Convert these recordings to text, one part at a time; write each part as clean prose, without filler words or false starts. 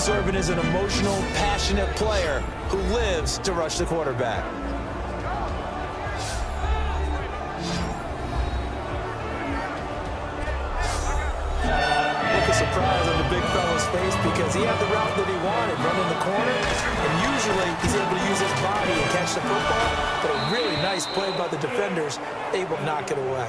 serving as an emotional, passionate player who lives to rush the quarterback. Look of surprise on the big fella's face because he had the route that he wanted, running the corner, and usually he's able to use his body and catch the football, but a really nice play by the defenders, able to knock it away.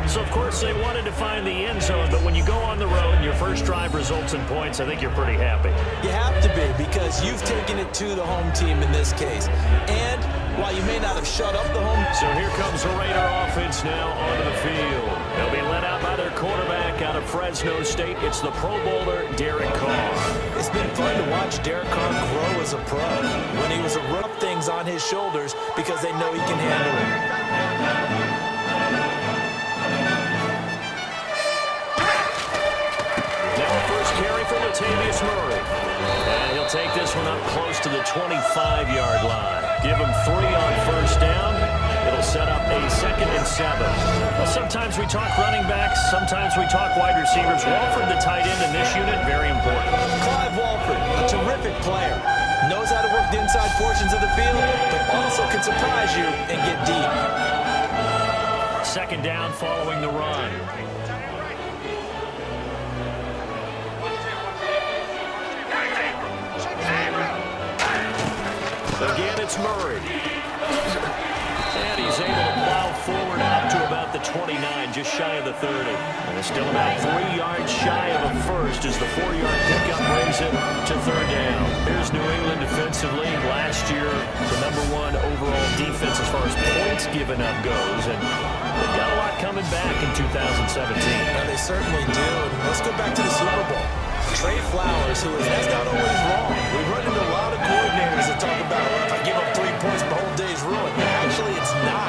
So, of course, they wanted to find the end zone, but when you go on the road and your first drive results in points, I think you're pretty happy. You have to be, because you've taken it to the home team in this case. And while you may not have shut up the home... So here comes the Raider offense now onto the field. They'll be led out by their quarterback out of Fresno State. It's the Pro Bowler, Derek Carr. It's been fun to watch Derek Carr grow as a pro. When he was a rough things on his shoulders because they know he can handle it. Latavius Murray. And he'll take this one up close to the 25-yard line. Give him 3 on first down. It'll set up a 2nd and 7. Well, sometimes we talk running backs. Sometimes we talk wide receivers. Walford, the tight end in this unit, very important. Clive Walford, a terrific player. Knows how to work the inside portions of the field, but also can surprise you and get deep. 2nd down following the run. Again, it's Murray. And he's able to plow forward out to about the 29, just shy of the 30. And it's still about 3 yards shy of a first as the 4-yard pickup brings it to 3rd down. Here's New England defensively. Last year, the #1 overall defense as far as points given up goes. And they've got a lot coming back in 2017. Yeah, they certainly do. And let's go back to the Super Bowl. Trey Flowers, that's not always wrong. We've run into a lot of coordinators that talk about, well, if I give up 3 points, my whole day's ruined. But actually, it's not.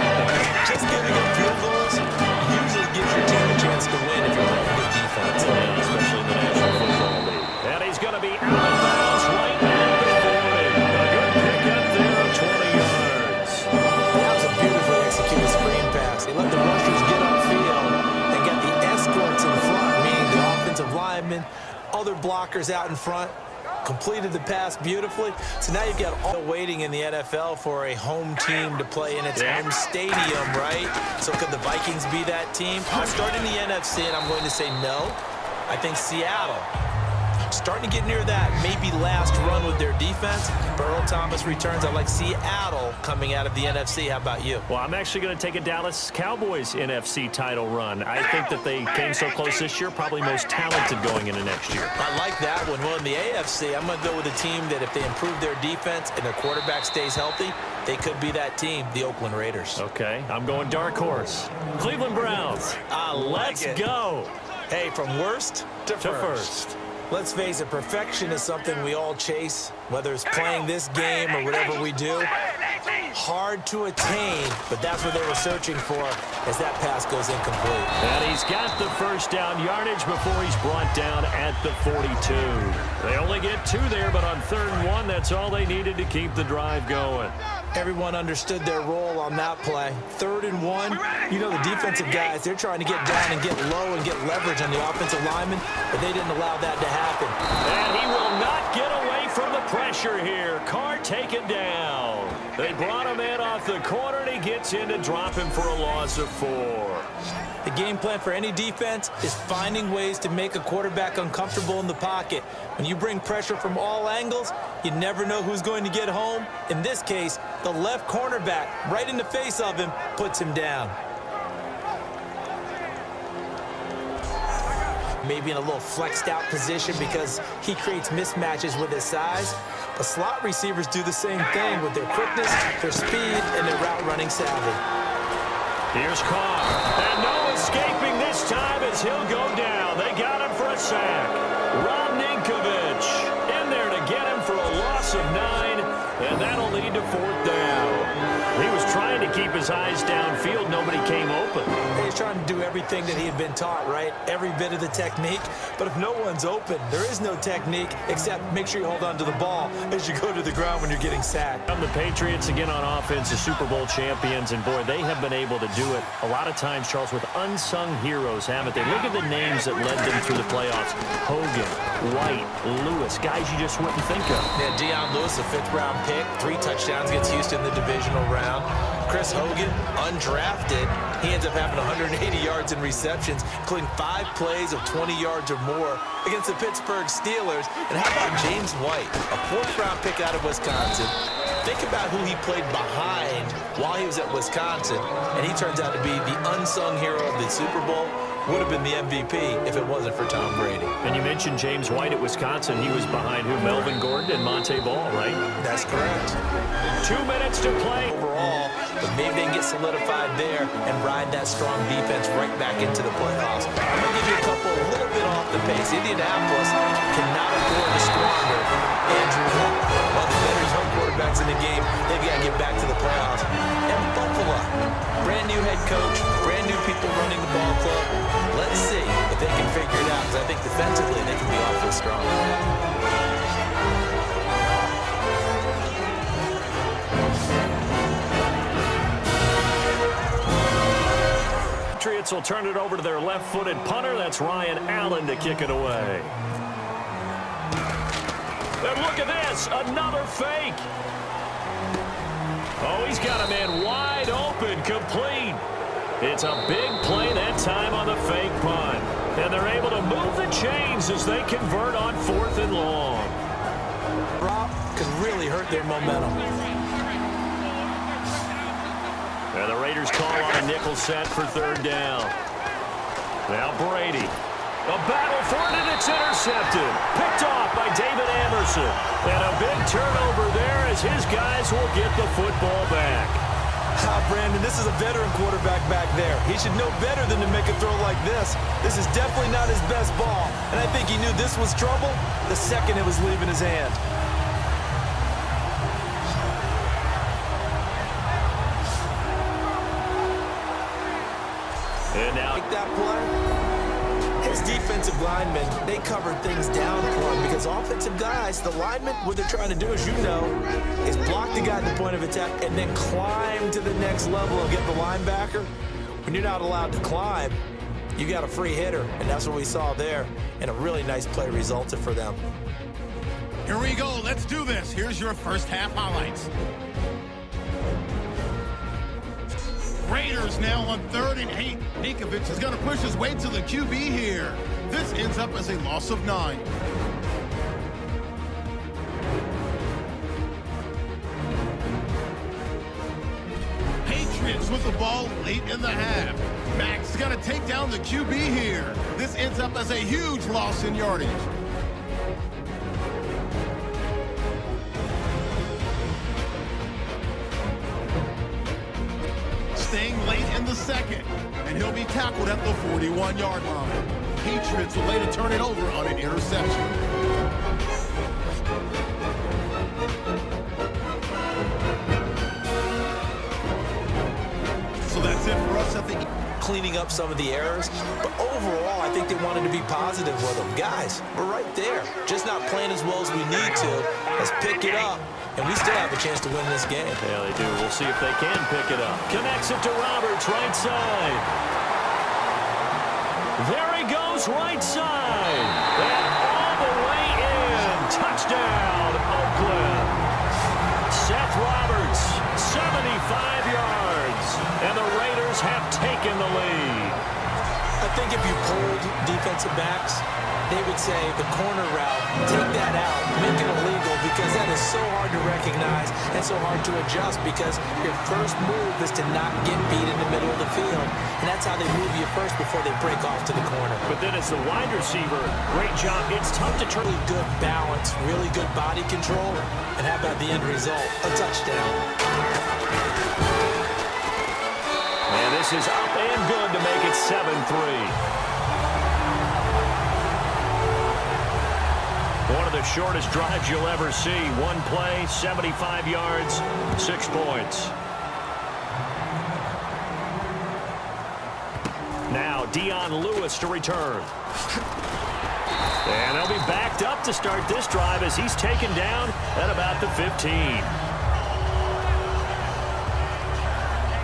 Just giving up field goals usually gives your team a chance to win if you're playing good defense. Yeah, especially in the National Football League. And he's going to be out of bounds right now at the 40. A good pickup there of 20 yards. That was a beautifully executed screen pass. They let the rushers get upfield and got the escorts in front, meaning the offensive linemen, other blockers out in front, completed the pass beautifully. So now you've got all waiting in the NFL for a home team to play in its home stadium, right? So could the Vikings be that team? I'll start in the NFC, and I'm going to say no. I think Seattle, starting to get near that maybe last run with their defense. Earl Thomas returns. I like Seattle coming out of the NFC. How about you? Well, I'm actually going to take a Dallas Cowboys NFC title run. I think that they came so close this year, probably most talented going into next year. I like that one. Well, in the AFC, I'm going to go with a team that if they improve their defense and their quarterback stays healthy, they could be that team, the Oakland Raiders. Okay, I'm going dark horse. Cleveland Browns. Let's go. Hey, from worst to first. Let's face it, perfection is something we all chase, whether it's playing this game or whatever we do. Hard to attain, but that's what they were searching for as that pass goes incomplete. And he's got the first down yardage before he's brought down at the 42. They only get 2 there, but on 3rd and 1, that's all they needed to keep the drive going. Everyone understood their role on that play. 3rd and 1, you know the defensive guys, they're trying to get down and get low and get leverage on the offensive lineman, but they didn't allow that to happen. And he will not get away from the pressure here. Carr taken down. They brought him in off the corner, and he gets in to drop him for a loss of 4. The game plan for any defense is finding ways to make a quarterback uncomfortable in the pocket. When you bring pressure from all angles, you never know who's going to get home. In this case, the left cornerback, right in the face of him, puts him down. Maybe in a little flexed out position because he creates mismatches with his size. But slot receivers do the same thing with their quickness, their speed, and their route running savvy. Here's Carr. And no escaping this time as he'll go down. They got him for a sack. Rob Ninkovich in there to get him for a loss of 9. And that'll lead to 4th down. He was trying to keep his eyes downfield. Nobody came open. He's trying to do everything that he had been taught, right? Every bit of the technique. But if no one's open, there is no technique except make sure you hold on to the ball as you go to the ground when you're getting sacked. The Patriots, again on offense, the Super Bowl champions, and boy, they have been able to do it a lot of times, Charles, with unsung heroes, haven't they? Look at the names that led them through the playoffs. Hogan, White, Lewis, guys you just wouldn't think of. Yeah, Deion Lewis, a fifth-round pick, 3 touchdowns against Houston in the divisional round. Chris Hogan, undrafted. He ends up having 180 yards in receptions, including 5 plays of 20 yards or more against the Pittsburgh Steelers. And how about James White, a 4th-round pick out of Wisconsin? Think about who he played behind while he was at Wisconsin, and he turns out to be the unsung hero of the Super Bowl. Would have been the MVP if it wasn't for Tom Brady. And you mentioned James White at Wisconsin. He was behind who? Melvin Gordon and Monte Ball, right? That's correct. 2 minutes to play. Overall, but maybe they can get solidified there and ride that strong defense right back into the playoffs. I'm going to give you a couple a little bit off the pace. Indianapolis cannot afford to squander Andrew Luck. One of the better young quarterbacks in the game. They've got to get back to the playoffs. And Buffalo, brand new head coach, brand new people running the ball club. Let's see if they can figure it out, because I think defensively they can be awfully strong. Patriots will turn it over to their left-footed punter. That's Ryan Allen to kick it away. And look at this, another fake. Oh, he's got a man wide open, complete. It's a big play that time on the fake punt. And they're able to move the chains as they convert on 4th and long. Drop could really hurt their momentum. And the Raiders call on a nickel set for 3rd down. Now Brady. A battle for it, and it's intercepted. Picked off by David Anderson. And a big turnover there as his guys will get the football back. Brandon, this is a veteran quarterback back there. He should know better than to make a throw like this. This is definitely not his best ball. And I think he knew this was trouble the second it was leaving his hand. And now Make that play. His defensive linemen, they covered things down for him because offensive guys, the linemen, what they're trying to do, as you know, is block the guy at the point of attack and then climb to the next level and get the linebacker. When you're not allowed to climb, you got a free hitter, and that's what we saw there, and a really nice play resulted for them. Here we go. Let's do this. Here's your first half highlights. Raiders now on 3rd and 8. Ninkovich is going to push his way to the QB here. This ends up as a loss of 9. Patriots with the ball late in the half. Max is going to take down the QB here. This ends up as a huge loss in yardage. Staying late in the second, and he'll be tackled at the 41-yard line. Patriots will later turn it over on an interception. So that's it for us at the cleaning up some of the errors, but overall, I think they wanted to be positive with them. Guys, we're right there, just not playing as well as we need to. Let's pick it up, and we still have a chance to win this game. Yeah, they do. We'll see if they can pick it up. Connects it to Roberts, right side. There he goes, right side. And all the way in. Touchdown, Oakland. Seth Roberts, 75 yards. And the Raiders have taken the lead. I think if you pulled defensive backs, they would say the corner route, take that out, make it illegal, because that is so hard to recognize and so hard to adjust, because your first move is to not get beat in the middle of the field. And that's how they move you first before they break off to the corner. But then as the wide receiver, great job. It's tough to turn. Really good balance, really good body control, and how about the end result? A touchdown. And this is up and good to make it 7-3. One of the shortest drives you'll ever see. One play, 75 yards, 6 points. Now Dion Lewis to return. And they'll be backed up to start this drive as he's taken down at about the 15.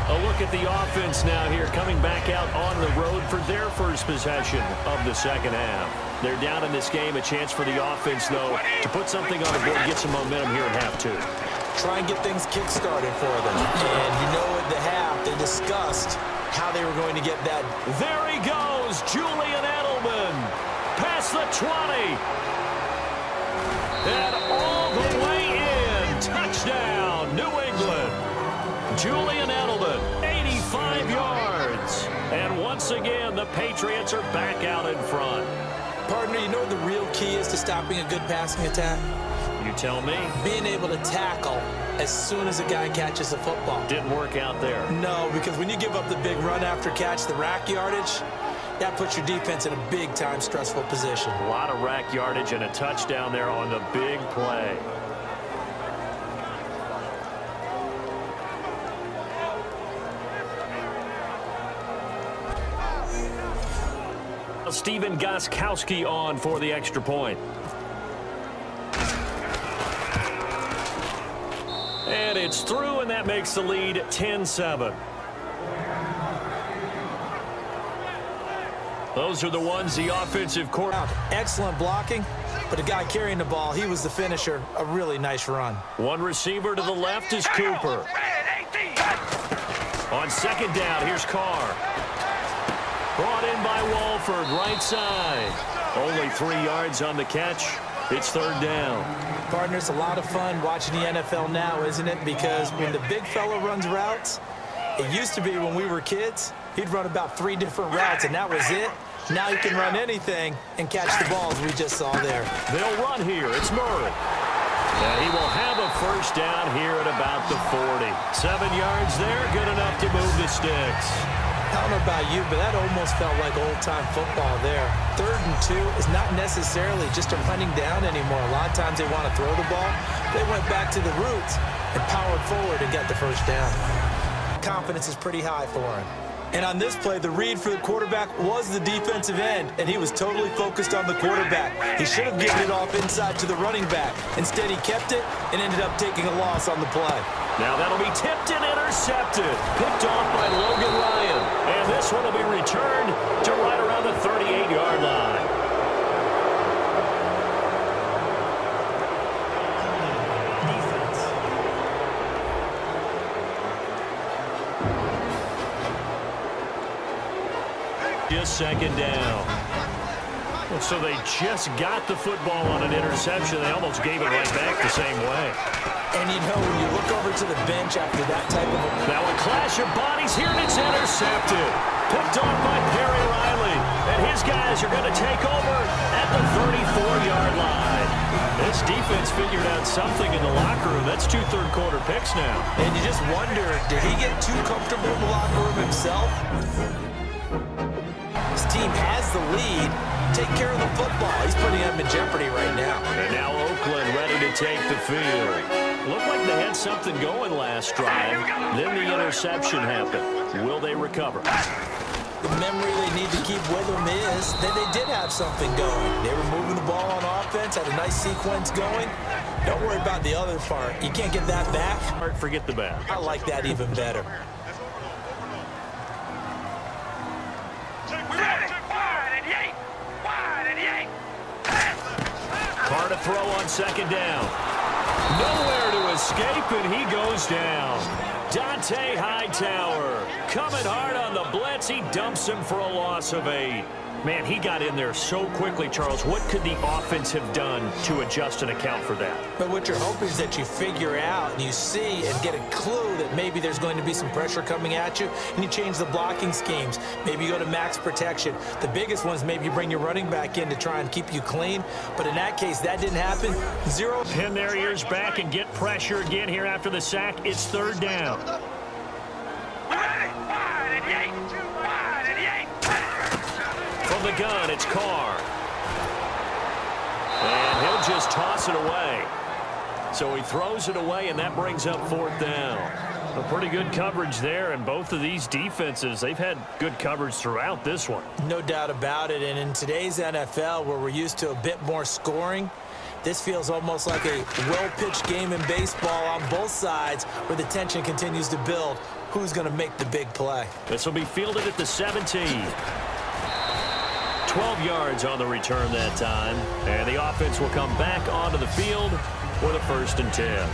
A look at the offense now here, coming back out on the road for their first possession of the second half. They're down in this game. A chance for the offense, though, to put something on the board, get some momentum here at half two. Try and get things kick-started for them. And you know at the half, they discussed how they were going to get that. There he goes, Julian Edelman. Past the 20. And all the way in. Touchdown, New England. Julian Edelman, 85 yards. And once again, the Patriots are back out in front. Partner, you know what the real key is to stopping a good passing attack? You tell me. Being able to tackle as soon as a guy catches the football. Didn't work out there. No, because when you give up the big run after catch, the rack yardage, that puts your defense in a big-time stressful position. A lot of rack yardage and a touchdown there on the big play. Steven Gostkowski on for the extra point. And it's through, and that makes the lead 10-7. Those are the ones the offensive coordinator. Excellent blocking, but the guy carrying the ball, he was the finisher. A really nice run. One receiver to the left is Cooper. On second down, here's Carr. Brought in by Walford, right side. Only 3 yards on the catch. It's third down. Partner, it's a lot of fun watching the NFL now, isn't it? Because when the big fella runs routes, it used to be when we were kids, he'd run about 3 different routes, and that was it. Now he can run anything and catch the balls we just saw there. They'll run here. It's Murray. And he will have a first down here at about the 40. 7 yards there, good enough to move the sticks. I don't know about you, but that almost felt like old-time football there. 3rd and 2 is not necessarily just a running down anymore. A lot of times they want to throw the ball. They went back to the roots and powered forward and got the first down. Confidence is pretty high for him. And on this play, the read for the quarterback was the defensive end, and he was totally focused on the quarterback. He should have given it off inside to the running back. Instead, he kept it and ended up taking a loss on the play. Now that'll be tipped and intercepted. Picked off by Logan Ryan. And this one will be returned to right around the 38-yard line. Just second down. So they just got the football on an interception. They almost gave it right back the same way. And you know, when you look over to the bench after that type of a... Now a clash of bodies here, and it's intercepted. Picked off by Perry Riley. And his guys are going to take over at the 34-yard line. This defense figured out something in the locker room. That's 2 third-quarter picks now. And you just wonder, did he get too comfortable in the locker room himself? His team has the lead. Take care of the football. He's putting them in jeopardy right now. And now Oakland ready to take the field. Looked like they had something going last drive. Then the interception happened. Will they recover? The memory they need to keep with them is that they did have something going. They were moving the ball on offense, had a nice sequence going. Don't worry about the other part. You can't get that back. Forget the back. I like that even better. Carr to throw on second down. Nowhere to escape, and he goes down. Dante Hightower coming hard on the blitz. He dumps him for a loss of 8. Man, he got in there so quickly, Charles. What could the offense have done to adjust and account for that? But what you're hoping is that you figure out and you see and get a clue that maybe there's going to be some pressure coming at you, and you change the blocking schemes. Maybe you go to max protection. The biggest one is maybe you bring your running back in to try and keep you clean. But in that case, that didn't happen. 0. Pin their ears back and get pressure again here after the sack. It's third down. From the gun, it's Carr. And he'll just toss it away. So he throws it away, and that brings up fourth down. A pretty good coverage there, and both of these defenses, they've had good coverage throughout this one. No doubt about it, and in today's NFL, where we're used to a bit more scoring, this feels almost like a well-pitched game in baseball on both sides where the tension continues to build. Who's going to make the big play? This will be fielded at the 17. 12 yards on the return that time, and the offense will come back onto the field with a 1st and 10.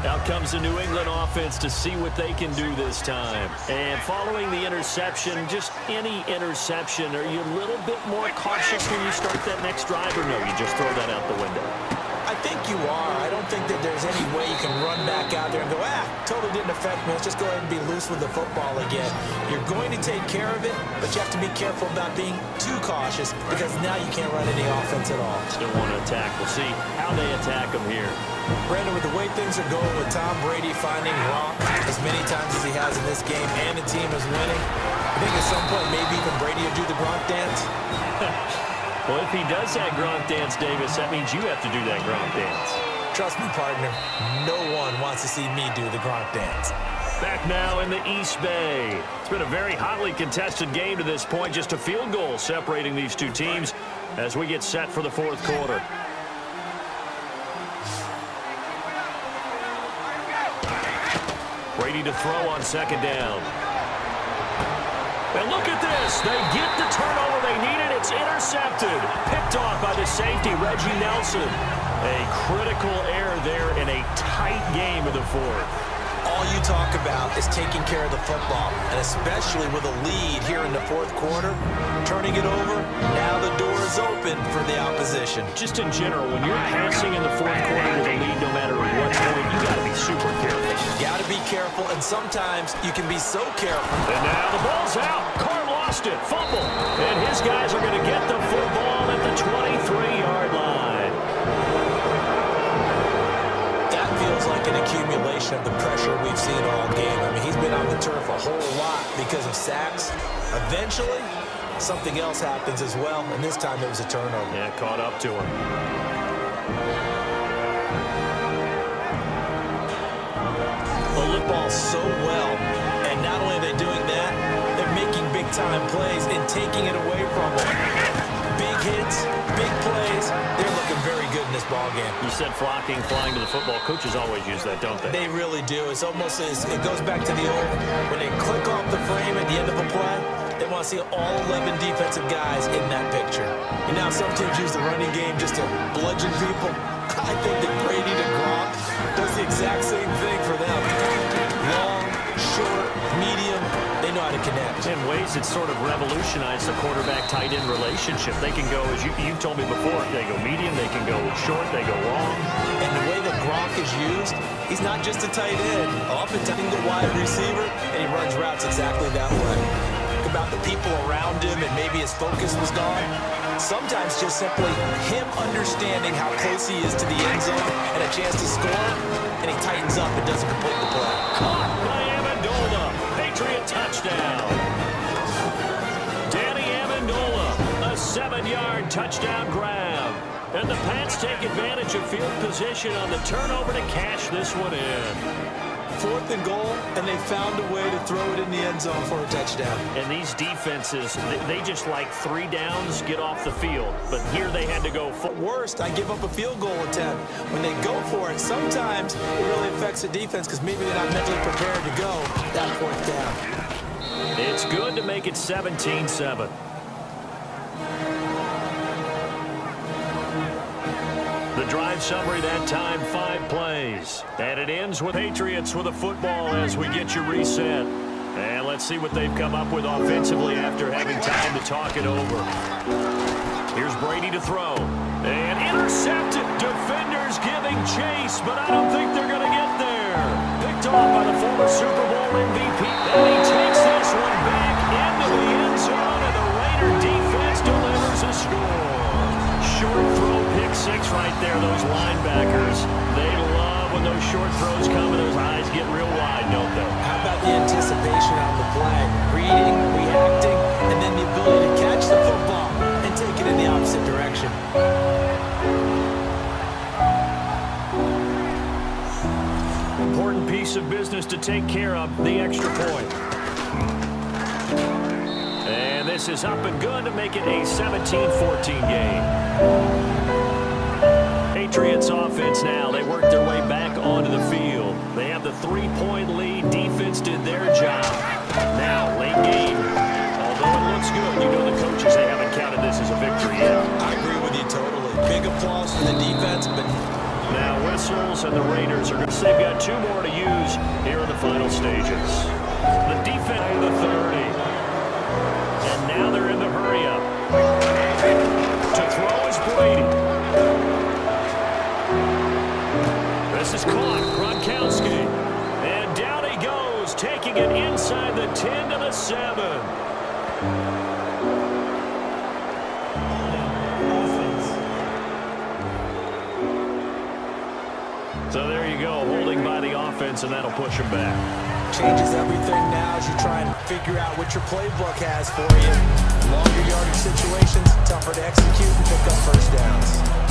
Out comes the New England offense to see what they can do this time. And following the interception, just any interception, are you a little bit more cautious when you start that next drive, or no, you just throw that out the window? I think you are. I don't think that there's any way you can run back out there and go, totally didn't affect me. Let's just go ahead and be loose with the football again. You're going to take care of it, but you have to be careful about being too cautious because now you can't run any offense at all. Still want to attack. We'll see how they attack them here. Brandon, with the way things are going with Tom Brady finding Gronk as many times as he has in this game and the team is winning, I think at some point maybe even Brady will do the Gronk dance. Well, if he does that Gronk dance, Davis, that means you have to do that Gronk dance. Trust me, partner, no one wants to see me do the Gronk dance. Back now in the East Bay. It's been a very hotly contested game to this point. Just a field goal separating these two teams as we get set for the 4th quarter. Brady to throw on 2nd down. And look at this. They get the turnover they needed. It's intercepted. Picked off by the safety, Reggie Nelson. A critical error there in a tight game of the 4th. All you talk about is taking care of the football, and especially with a lead here in the 4th quarter, turning it over, now the door is open for the opposition. Just in general, when you're passing in the 4th quarter with a lead, no matter what point, you got to be super careful. You got to be careful, and sometimes you can be so careful. And now the ball's out. Carr lost it. Fumble. And his guys are going to get the football at the 23-yard line. That feels like an accumulation of the pressure we've seen all game. I mean, he's been on the turf a whole lot because of sacks. Eventually, something else happens as well, and this time it was a turnover. Yeah, caught up to him. Well, look ball so well, and not only are they doing that, they're making big-time plays and taking it away from them. Big hits, big plays. They're looking very good in this ball game. You said flying to the football. Coaches always use that, don't they? They really do. It's almost as it goes back to the old, when they click off the frame at the end of a play, they want to see all 11 defensive guys in that picture. And now some teams use the running game just to bludgeon people. I think that Brady to Gronk does the exact same thing for them. Long, short, medium, they know how to connect. In ways it's sort of revolutionized the quarterback-tight end relationship. They can go, as you told me before, they go medium, they can go short, they go long. And the way that Gronk is used, he's not just a tight end. Often taking the wide receiver, and he runs routes exactly that way. Think about the people around him, and maybe his focus was gone. Sometimes just simply him understanding how close he is to the end zone and a chance to score, and he tightens up and doesn't complete the play. Caught by Amendola. Patriot touchdown. Danny Amendola, a 7-yard touchdown grab. And the Pats take advantage of field position on the turnover to cash this one in. 4th and goal, and they found a way to throw it in the end zone for a touchdown. And these defenses, they just like 3 downs, get off the field. But here they had to go for. Worst, I give up a field goal attempt. When they go for it, sometimes it really affects the defense because maybe they're not mentally prepared to go that 4th down. It's good to make it 17-7. The drive summary that time, 5 plays. And it ends with Patriots with a football as we get you reset. And let's see what they've come up with offensively after having time to talk it over. Here's Brady to throw. And intercepted. Defenders giving chase, but I don't think they're going to get there. Picked off by the former Super Bowl MVP. And he takes this one back into the end zone, and the Raider defense delivers a score. Short throw, pick 6 right there, those linebackers. They love when those short throws come and those eyes get real wide, don't they? How about the anticipation on the play? Reading, reacting, and then the ability to catch the football and take it in the opposite direction. Important piece of business. business to take care of the extra point. And this is up and good to make it a 17-14 game. Patriots offense now. They work their way back onto the field. They have the 3-point lead. Defense did their job. Now, late game. Although it looks good, you know the coaches, they haven't counted this as a victory yet. I agree with you totally. Big applause for the defense, but now whistles, and the Raiders are going to say they've got 2 more to use here in the final stages. The defense in the 30. And now they're in the hurry-up. To throw is Brady. This is caught. Gronkowski. And down he goes, taking it inside the 10 to the 7. So there you go, holding by the offense, and that'll push him back. changes everything now as you try and figure out what your playbook has for you. Longer yardage situations, tougher to execute and pick up first downs.